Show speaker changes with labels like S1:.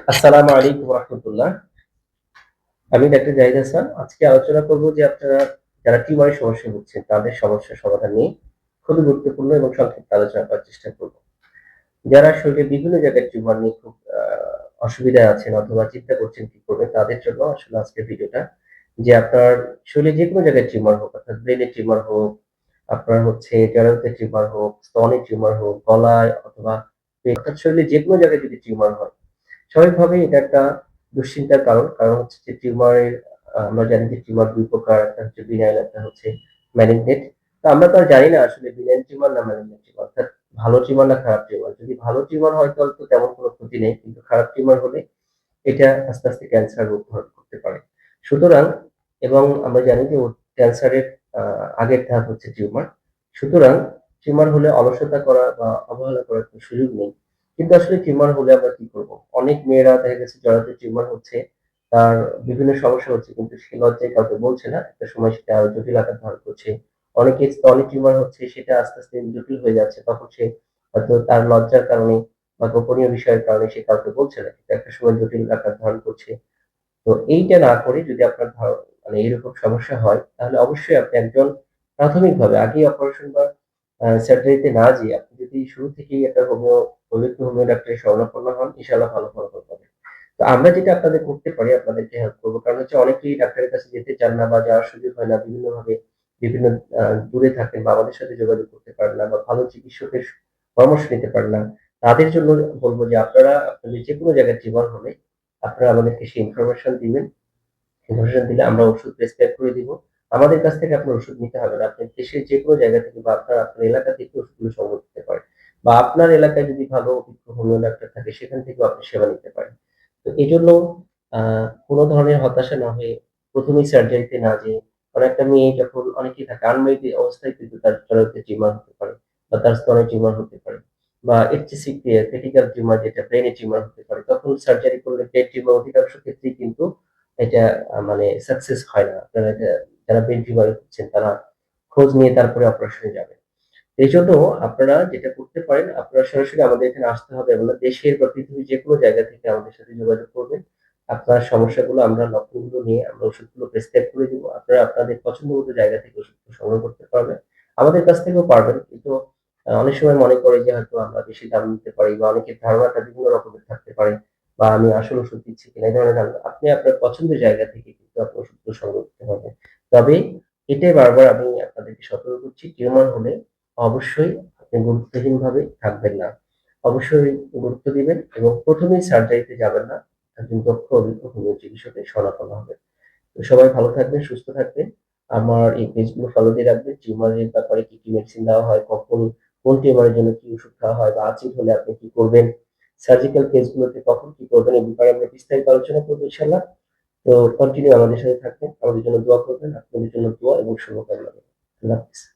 S1: আসসালামু আলাইকুম রহমতুল্লাহ। আমি ডাক্তার জাহিদ হাসান। আজকে আলোচনা করব যে আপনারা যারা টিউমারের সমস্যায় ভুগছেন তাদের সমস্যার সমাধান নিয়ে খুবই গুরুত্বপূর্ণ এবং সংক্ষিপ্ত আলোচনা করার চেষ্টা করব। যারা শরীরে বিভিন্ন জায়গায় টিউমার নিয়ে খুব অসুবিধায় আছেন অথবা চিন্তা করছেন কি করবেন তাদের জন্য আসলে আজকের ভিডিওটা। যে আপনার শরীরে যেকোনো জায়গায় টিউমার হোক, অর্থাৎ ব্রেনে টিউমার হোক, আপনার হচ্ছে জরায়ুতে টিউমার হোক, স্তনে টিউমার হোক, গলায় অথবা অর্থাৎ শরীরে যেকোনো জায়গায় যদি টিউমার হয়, স্বাভাবিকভাবেই এটা একটা দুশ্চিন্তার কারণ। কারণ হচ্ছে যে টিউমারের আমরা জানি যে টিউমার ২ প্রকার। একটা হচ্ছে বিনাইল, একটা হচ্ছে মালিগনেন্ট। তো আমরা তো আর জানি না আসলে বিনাইল টিউমার না মালিগনেন্ট টিউমার, অর্থাৎ ভালো টিউমার না খারাপ টিউমার। যদি ভালো টিউমার হয় তাহলে তো তেমন কোনো ক্ষতি নেই। কিন্তু খারাপ টিউমার হলে এটা আস্তে, আস্তে ক্যান্সার রূপ ধারণ করতে পারে। সুতরাং এবং আমরা জানি যে ক্যান্সারের আ আগের ধাপ হচ্ছে টিউমার। সুতরাং টিউমার হলে অলসতা করা বা অবহেলা করার কোনো সুযোগ নেই। কিন্তু আসলে টিউমার হলে আমরা কি করব? অনেক মেয়েরা দেখা গেছে জরায়ুতে টিউমার হচ্ছে, তার বিভিন্ন সমস্যা হচ্ছে কিন্তু সে লজ্জায় কাউকে বলছে না। একটা সময় সেটা আরো জটিল আকার ধারণ করছে। অনেকের স্তনে টিউমার হচ্ছে, সেটা আস্তে, আস্তে জটিল হয়ে যাচ্ছে। তখন সে হয়তো তার লজ্জার কারণে বা গোপনীয় বিষয়ের কারণে সে কাউকে বলছে না। কিন্তু একটা সময় জটিল আকার ধারণ করছে। তো এইটা না করে যদি আপনার মানে এরকম সমস্যা হয়, তাহলে অবশ্যই আপনি একজন প্রাথমিকভাবে আগেই অপারেশন বা সার্জারিতে না যেয়ে আপনি যদি শুরু থেকেই একটা অভিজ্ঞ হোমিও ডাক্তারের শরণাপন্ন হন, ইনশাআল্লাহ ভালো ফলাফল পাবেন। তো আমরা যেটা আপনাদের করতে পারি, আপনাদেরকে হেল্প করব। কারণ হচ্ছে অনেকেই ডাক্তারের কাছে যেতে চান না বা যাওয়ার সুযোগ হয় না। বিভিন্নভাবে বিভিন্ন আ দূরে থাকেন বা আমাদের সাথে যোগাযোগ করতে পারেন না বা ভালো চিকিৎসকের পরামর্শ নিতে পারেন না। তাদের জন্য বলব যে আপনারা আপনাদের যেকোনো জায়গায় টিউমার হলে আপনারা আমাদেরকে সেই ইনফরমেশন দিবেন। ইনফরমেশন দিলে আমরা ওষুধ প্রেসক্রাইব করে দিব। আমাদের কাছ থেকে আপনার ওষুধ নিতে হবে না। আপনি দেশের যেকোনো জায়গা থেকে বা আপনার এলাকা থেকে ওষুধগুলো সংগ্রহ করতে পারেন। বা আপনার এলাকায় যদি ভালো অভিজ্ঞ হোমিও ডাক্তার থাকে সেখান থেকেও আপনি সেবা নিতে পারেন। তো এজন্য আ কোন ধরনের হতাশা না হয়ে ১ম এই সার্জারিতে না যেয়ে, কারণ একটা মেয়ে যখন অনেকেই থাকে আনমেরিড অবস্থায় কিন্তু তার জরায়ুতে টিউমার হতে পারে বা তার স্তনে টিউমার হতে পারে বা এর চেয়ে ক্রিটিক্যাল টিউমার যেটা ব্রেইনে টিউমার হতে পারে। তখন সার্জারি করলে ব্রেইন টিউমার অধিকাংশ ক্ষেত্রেই কিন্তু এটা মানে সাকসেস হয় না। আপনারা এটা যারা ব্রেইন টিউমারে ভুগছেন তারা খোঁজ নিয়ে তারপরে অপারেশনে যাবেন। এইজন্য আপনারা যেটা করতে পারেন, আপনারা সরাসরি আমাদের এখানে আসতে হবে এমন না। দেশের বা পৃথিবীর যেকোনো জায়গা থেকে আমাদের সাথে যোগাযোগ করবেন। আপনার সমস্যাগুলো আমরা লক্ষণগুলো নিয়ে আমরা ওষুধগুলো প্রেসক্রাইব করে দিব। আপনারা আপনাদের পছন্দমতো জায়গা থেকে ওষুধগুলো সংগ্রহ করতে পারবেন। আমাদের কাছ থেকেও পারবেন। কিন্তু অনেক সময় মনে করে যে হয়তো আমরা বেশি দাম নিতে পারি বা অনেকের ধারণাটা বিভিন্ন রকমের থাকতে পারে বা আমি আসল ওষুধ দিচ্ছি কিনা এই ধরনের ধারণা। আপনি আপনার পছন্দের জায়গা থেকে কিন্তু আপনি ওষুধগুলো সংগ্রহ করতে পারবেন। তবে এটাই বারবার আমি আপনাদেরকে সতর্ক করছি, টিউমার হলে অবশ্যই আপনি গুরুত্বহীনভাবে থাকবেন না। অবশ্যই গুরুত্ব দিবেন এবং ১ম এই সার্জারিতে যাবেন না। একজন দক্ষ অভিজ্ঞ হোমিও চিকিৎসকের শরণাপন্ন হবেন। তো সবাই ভালো থাকবেন, সুস্থ থাকবেন। আমার এই পেজগুলো ফলো দিয়ে রাখবেন। টিউমারের ব্যাপারে কি, কি মেডিসিন দেওয়া হয়, কখন কোন টিউমারের জন্য কি ওষুধ খাওয়া হয় বা আচিল হলে আপনি কি করবেন, সার্জিক্যাল কেসগুলোতে কখন কি করবেন, এই ব্যাপারে আমরা বিস্তারিত আলোচনা করব ইনশাআল্লাহ। তো কন্টিনিউ আমাদের সাথে থাকবেন। আমাদের জন্য দোয়া করবেন। আপনাদের জন্য দোয়া এবং শুভকামনা রইল। আল্লাহ হাফেজ।